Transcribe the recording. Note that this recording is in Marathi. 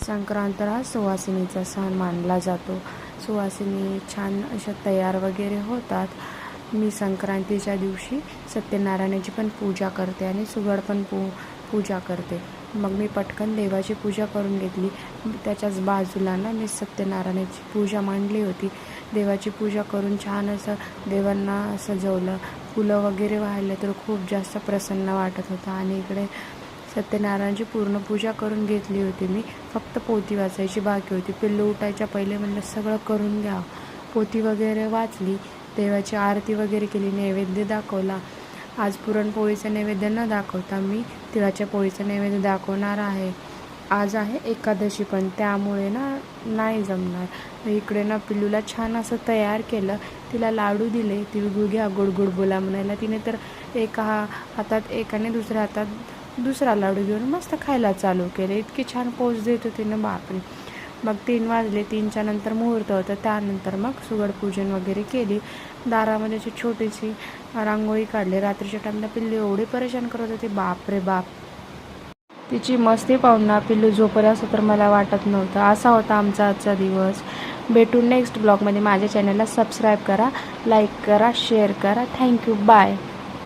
संक्रांत हा सुवासिनीचा सण मानला जातो. सुवासिनी छान अशा तयार वगैरे होतात. मी संक्रांतीच्या दिवशी सत्यनारायणाची पण पूजा करते आणि सुगड पण पूजा करते. मग मी पटकन देवाची पूजा करून घेतली. त्याच्याच बाजूला ना मी सत्यनारायणाची पूजा मांडली होती. देवाची पूजा करून छान असं देवांना सजवलं. फुलं वगैरे वाहिलं तर खूप जास्त प्रसन्न वाटत होतं. आणि इकडे सत्यनारायणाची पूर्ण पूजा करून घेतली होती मी. फक्त पोथी वाचायची बाकी होती. पिल्लू उठायच्या पहिले म्हणलं सगळं करून घ्या. पोथी वगैरे वाचली, देवाची आरती वगैरे केली, नैवेद्य दाखवला. आज पुरणपोळीचं नैवेद्य न दाखवता मी तिळाच्या पोळीचं नैवेद्य दाखवणार आहे. आज आहे एकादशी पण, त्यामुळे ना नाही जमणार. इकडे ना पिल्लूला छान असं तयार केलं. तिला लाडू दिले. तिळगुळ घ्या, गोड गोड बोला म्हणायला. तिने तर एका हातात एक आणि दुसऱ्या हातात दुसरा लाडू घेऊन मस्त खायला चालू केले. इतकी छान पोच देत होती ना, बापरे. मग 3 वाजले. 3च्या नंतर मुहूर्त होतं. त्यानंतर मग सुगड पूजन वगैरे केली. दारामध्ये अशी छोटीशी रांगोळी काढली. रात्रीच्या टाईमला पिल्लू एवढे परेशान करत होते, बापरे बाप. तिची मस्ती पाहून ना पिल्लू झोपेल असं तर मला वाटत नव्हतं. असा होता आमचा आजचा दिवस. भेटू नेक्स्ट ब्लॉगमध्ये. माझ्या चॅनलला सबस्क्राईब करा, लाईक करा, शेअर करा. थँक्यू. बाय.